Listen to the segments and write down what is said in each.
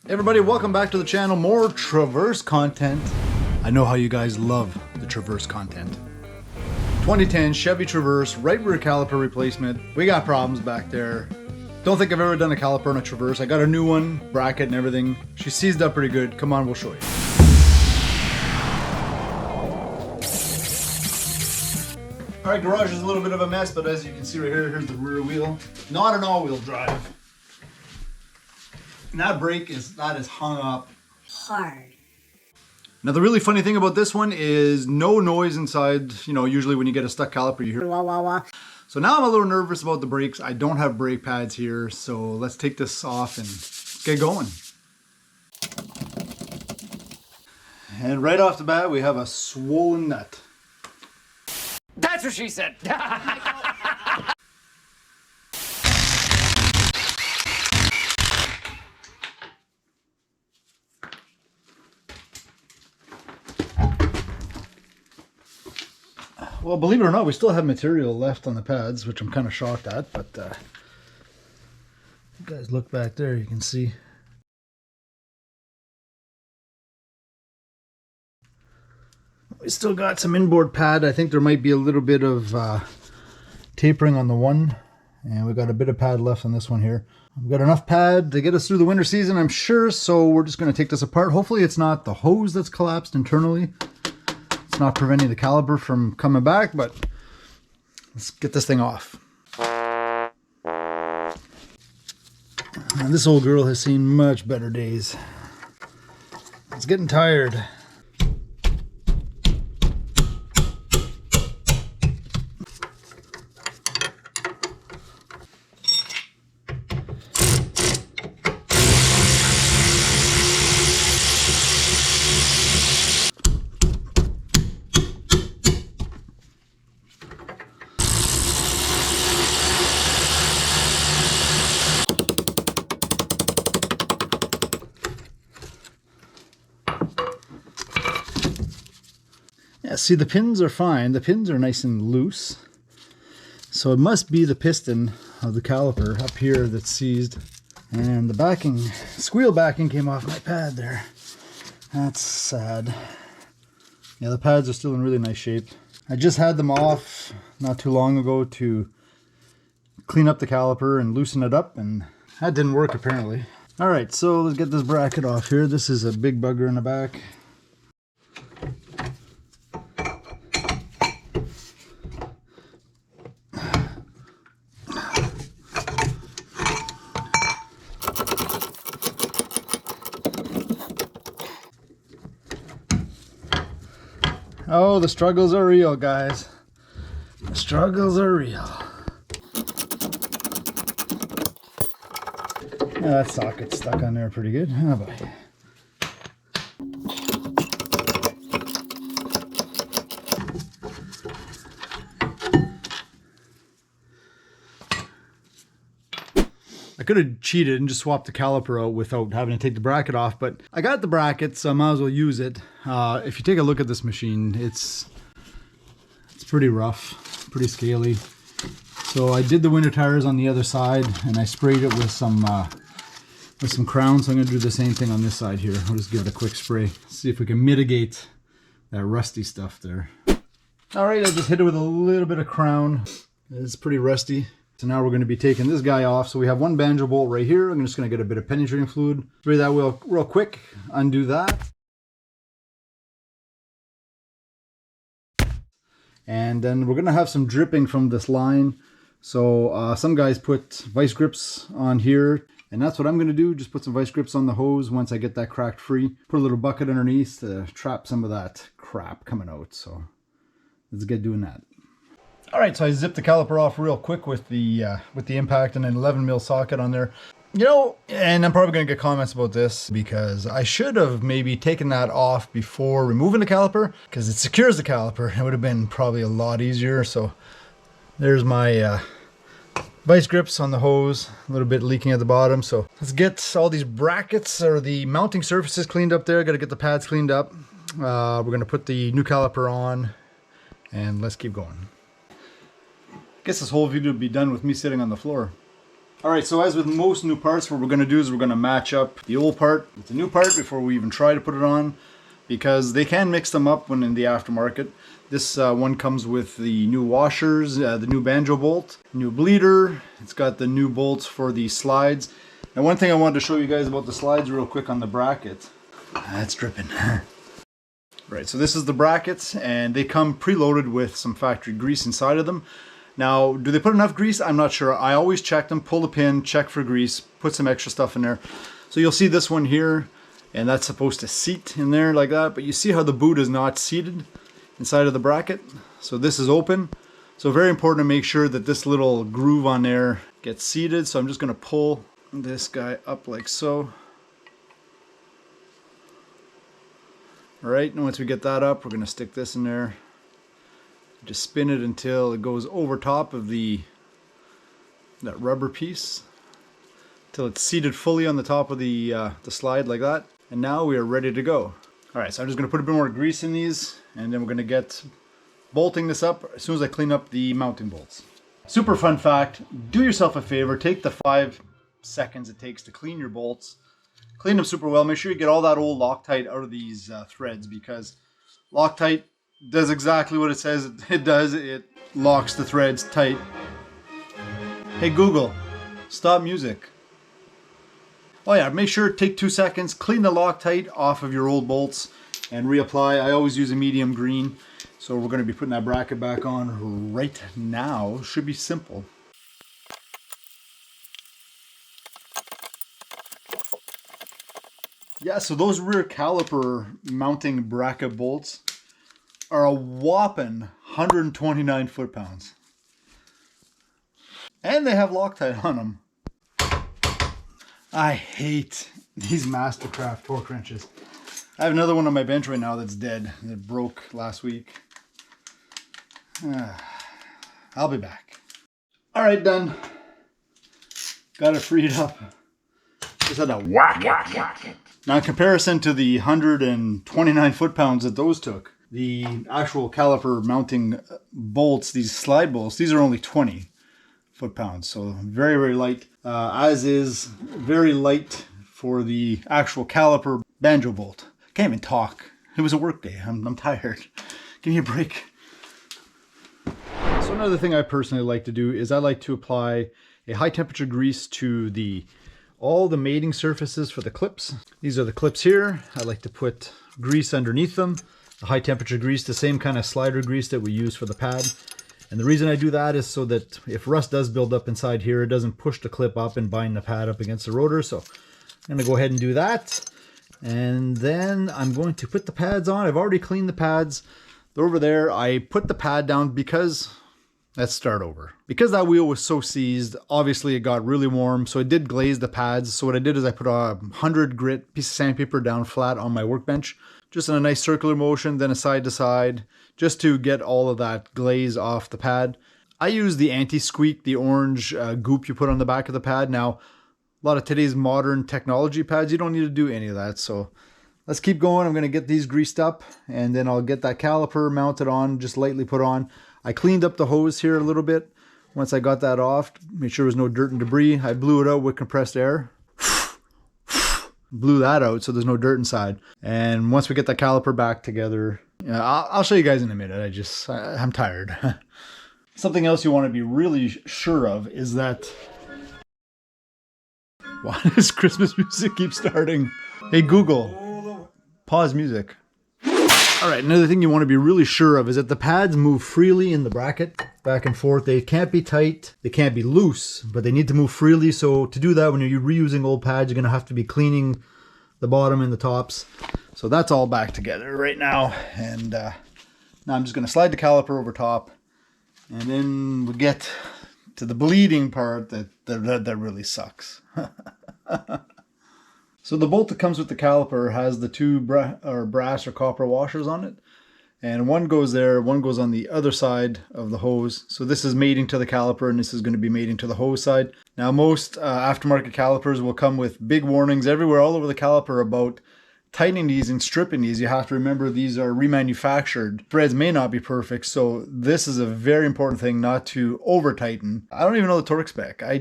Hey everybody, welcome back to the channel. More Traverse content. I know how you guys love the Traverse content. 2010 Chevy Traverse, right rear caliper replacement. We got problems back there. Don't think I've ever done a caliper on a Traverse. I got a new one, bracket and everything. She seized up pretty good. Come on, we'll show you. Alright, garage is a little bit of a mess, but as you can see right here, here's the rear wheel. Not an all-wheel drive. And that brake is hung up hard. Now the really funny thing about this one is no noise inside. You know, usually when you get a stuck caliper you hear wah wah wah. So now I'm a little nervous about the brakes. I don't have brake pads here, so let's take this off and get going. And right off the bat we have a swollen nut. That's what she said. Well, believe it or not, we still have material left on the pads, which I'm kind of shocked at, but you guys look back there, you can see. We still got some inboard pad. I think there might be a little bit of tapering on the one, and we got a bit of pad left on this one here. We've got enough pad to get us through the winter season, I'm sure, so we're just going to take this apart. Hopefully it's not the hose that's collapsed internally. Not preventing the caliper from coming back, but let's get this thing off. And this old girl has seen much better days. It's getting tired. Yeah, see, the pins are fine. The pins are nice and loose. So it must be the piston of the caliper up here that's seized. And the backing, squeal backing came off my pad there. That's sad. Yeah, the pads are still in really nice shape. I just had them off not too long ago to clean up the caliper and loosen it up, and that didn't work apparently. Alright, so let's get this bracket off here. This is a big bugger in the back. Oh, the struggles are real, guys. The struggles are real. Yeah, that socket's stuck on there pretty good. Oh boy. I could have cheated and just swapped the caliper out without having to take the bracket off, but I got the bracket, so I might as well use it. If you take a look at this machine, it's pretty rough, pretty scaly. So I did the winter tires on the other side, and I sprayed it with some Crown. So I'm going to do the same thing on this side here. I'll just give it a quick spray, see if we can mitigate that rusty stuff there. All right, I just hit it with a little bit of Crown. It's pretty rusty. So now we're going to be taking this guy off. So we have one banjo bolt right here. I'm just going to get a bit of penetrating fluid. Spray that wheel real quick. Undo that. And then we're going to have some dripping from this line. So some guys put vice grips on here. And that's what I'm going to do. Just put some vice grips on the hose once I get that cracked free. Put a little bucket underneath to trap some of that crap coming out. So let's get doing that. Alright, so I zipped the caliper off real quick with the impact and an 11mm socket on there. You know, and I'm probably going to get comments about this because I should have maybe taken that off before removing the caliper, because it secures the caliper. It would have been probably a lot easier. So there's my vice grips on the hose, a little bit leaking at the bottom. So let's get all these brackets or the mounting surfaces cleaned up there. Got to get the pads cleaned up. We're going to put the new caliper on and let's keep going. Guess this whole video would be done with me sitting on the floor. All right, so as with most new parts, what we're gonna do is we're gonna match up the old part with the new part before we even try to put it on, because they can mix them up when in the aftermarket. This one comes with the new washers, the new banjo bolt, new bleeder. It's got the new bolts for the slides. And one thing I wanted to show you guys about the slides real quick on the bracket. That's dripping. Right, so this is the brackets, and they come preloaded with some factory grease inside of them. Now, do they put enough grease? I'm not sure. I always check them, pull the pin, check for grease, put some extra stuff in there. So you'll see this one here, and that's supposed to seat in there like that, but you see how the boot is not seated inside of the bracket? So this is open. So very important to make sure that this little groove on there gets seated. So I'm just going to pull this guy up like so. All right, and once we get that up, we're going to stick this in there. Just spin it until it goes over top of that rubber piece, till it's seated fully on the top of the slide like that. And now we are ready to go. All right, so I'm just going to put a bit more grease in these, and then we're going to get bolting this up as soon as I clean up the mounting bolts. Super fun fact, do yourself a favor, take the 5 seconds it takes to clean your bolts. Clean them super well. Make sure you get all that old Loctite out of these threads, because Loctite does exactly what it says it does. It locks the threads tight. Hey Google, stop music. Oh yeah, make sure to take 2 seconds, clean the Loctite off of your old bolts and reapply. I always use a medium green. So we're going to be putting that bracket back on right now. Should be simple. Yeah, so those rear caliper mounting bracket bolts are a whopping 129 foot-pounds. And they have Loctite on them. I hate these Mastercraft torque wrenches. I have another one on my bench right now that's dead. That broke last week. I'll be back. All right, done. Got it freed up. Just had to whack it. Now, in comparison to the 129 foot-pounds that those took, the actual caliper mounting bolts, these slide bolts, these are only 20 foot-pounds. So very, very light. As is very light for the actual caliper banjo bolt. Can't even talk. It was a work day. I'm tired. Give me a break. So another thing I personally like to do is I like to apply a high temperature grease to all the mating surfaces for the clips. These are the clips here. I like to put grease underneath them. The high temperature grease, the same kind of slider grease that we use for the pad. And the reason I do that is so that if rust does build up inside here, it doesn't push the clip up and bind the pad up against the rotor. So I'm gonna go ahead and do that. And then I'm going to put the pads on. I've already cleaned the pads. They're over there. I put the pad down because, let's start over. Because that wheel was so seized, obviously it got really warm, so it did glaze the pads. So what I did is I put a 100 grit piece of sandpaper down flat on my workbench, just in a nice circular motion, then a side to side, just to get all of that glaze off the pad. I use the anti-squeak, the orange goop you put on the back of the pad. Now, a lot of today's modern technology pads, you don't need to do any of that. So let's keep going. I'm going to get these greased up, and then I'll get that caliper mounted on, just lightly put on. I cleaned up the hose here a little bit. Once I got that off, made sure there was no dirt and debris, I blew it out with compressed air. Blew that out so there's no dirt inside. And once we get that caliper back together, I'll show you guys in a minute. I'm tired. Something else you want to be really sure of is that... Why does Christmas music keep starting? Hey Google, pause music. All right, another thing you want to be really sure of is that the pads move freely in the bracket, back and forth. They can't be tight, they can't be loose, but they need to move freely. So to do that, when you're reusing old pads, you're going to have to be cleaning the bottom and the tops. So that's all back together right now. And now I'm just going to slide the caliper over top, and then we'll get to the bleeding part that really sucks. So the bolt that comes with the caliper has the two brass or copper washers on it, and one goes there, one goes on the other side of the hose. So this is mating to the caliper, and this is going to be mating to the hose side. Now most aftermarket calipers will come with big warnings everywhere all over the caliper about tightening these and stripping these, you have to remember these are remanufactured. Threads may not be perfect, so this is a very important thing not to over tighten. I don't even know the torque spec. I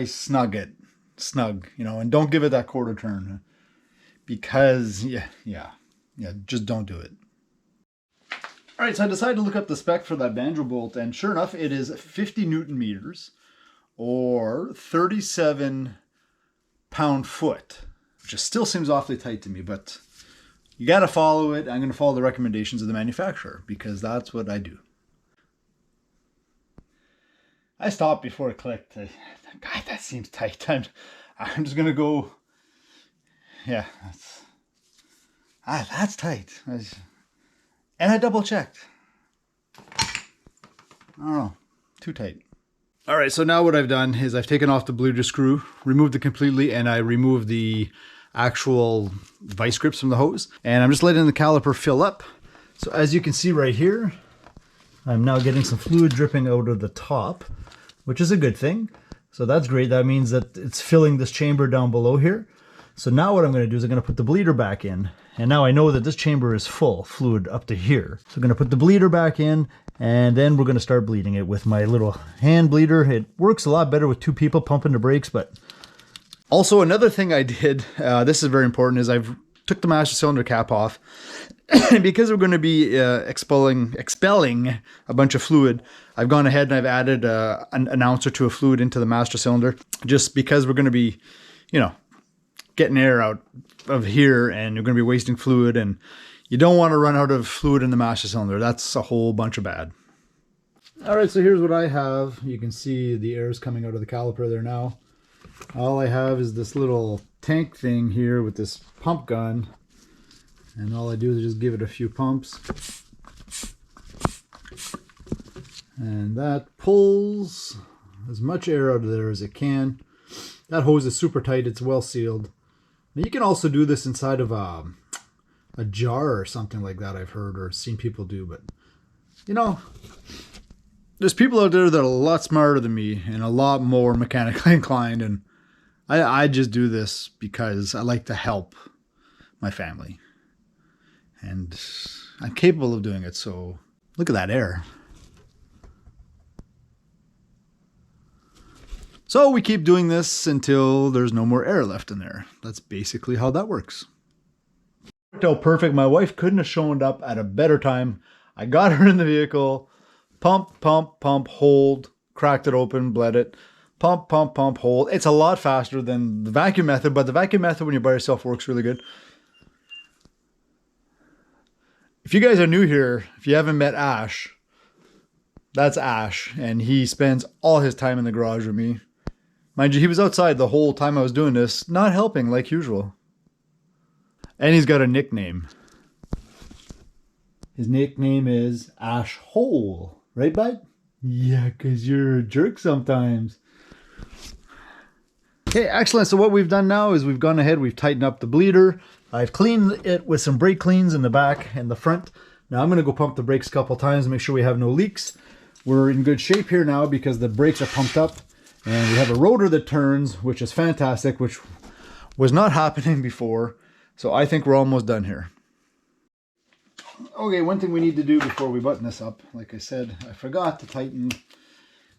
snug it, you know, and don't give it that quarter turn because yeah, just don't do it. All right, so I decided to look up the spec for that banjo bolt, and sure enough, it is 50 Newton meters or 37 pound-foot, which just still seems awfully tight to me, but you got to follow it. I'm going to follow the recommendations of the manufacturer because that's what I do. I stopped before it clicked. God, that seems tight. I'm just going to go, yeah, that's tight. And I double checked. I don't know, too tight. All right, so now what I've done is I've taken off the bleeder screw, removed it completely, and I removed the actual vice grips from the hose. And I'm just letting the caliper fill up. So as you can see right here, I'm now getting some fluid dripping out of the top, which is a good thing. So that's great. That means that it's filling this chamber down below here. So now what I'm going to do is I'm going to put the bleeder back in. And now I know that this chamber is full, fluid up to here. So I'm going to put the bleeder back in, and then we're going to start bleeding it with my little hand bleeder. It works a lot better with two people pumping the brakes, but... Also, another thing I did, this is very important, is I've took the master cylinder cap off. Because we're going to be expelling a bunch of fluid, I've gone ahead and I've added an ounce or two of fluid into the master cylinder, just because we're going to be, you know, getting air out of here and you're going to be wasting fluid, and you don't want to run out of fluid in the master cylinder. That's a whole bunch of bad. All right, so here's what I have. You can see the air is coming out of the caliper there now. All I have is this little tank thing here with this pump gun, and all I do is just give it a few pumps, and that pulls as much air out of there as it can. That hose is super tight. It's well sealed. Now you can also do this inside of a jar or something like that, I've heard or seen people do, but you know, there's people out there that are a lot smarter than me and a lot more mechanically inclined, and I just do this because I like to help my family, and I'm capable of doing it. So look at that air. So we keep doing this until there's no more air left in there. That's basically how that works. Worked out perfect. My wife couldn't have shown up at a better time. I got her in the vehicle, pump, pump, pump, hold, cracked it open, bled it, pump, pump, pump, hold. It's a lot faster than the vacuum method, but the vacuum method when you're by yourself works really good. If you guys are new here, if you haven't met Ash, that's Ash, and he spends all his time in the garage with me. Mind you, he was outside the whole time I was doing this, not helping like usual. And he's got a nickname. His nickname is Ash Hole. Right, bud? Yeah, because you're a jerk sometimes. Okay, excellent. So what we've done now is we've gone ahead, we've tightened up the bleeder. I've cleaned it with some brake cleans in the back and the front. Now I'm going to go pump the brakes a couple times to make sure we have no leaks. We're in good shape here now because the brakes are pumped up. And we have a rotor that turns, which is fantastic, which was not happening before. So I think we're almost done here. Okay, one thing we need to do before we button this up, like I said, I forgot to tighten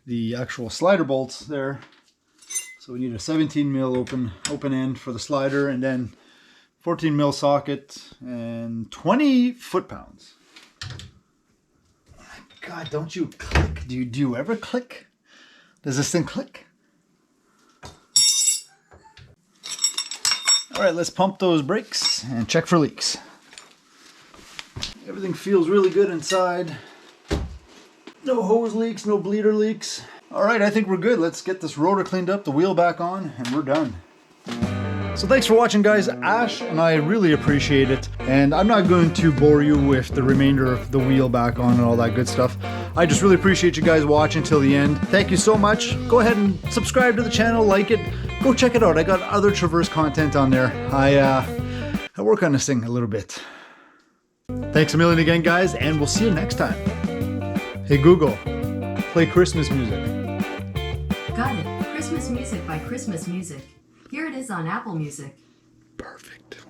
the actual slider bolts there. So we need a 17 mil open end for the slider, and then 14 mil socket and 20 foot-pounds. God, don't you click? Do you ever click? Does this thing click? All right, let's pump those brakes and check for leaks. Everything feels really good inside. No hose leaks, no bleeder leaks. All right, I think we're good. Let's get this rotor cleaned up, the wheel back on, and we're done. So thanks for watching, guys. Ash and I really appreciate it. And I'm not going to bore you with the remainder of the wheel back on and all that good stuff. I just really appreciate you guys watching till the end. Thank you so much. Go ahead and subscribe to the channel, like it. Go check it out. I got other Traverse content on there. I work on this thing a little bit. Thanks a million again, guys, and we'll see you next time. Hey Google, play Christmas music. Got it. Christmas music by Christmas Music. Here it is on Apple Music. Perfect.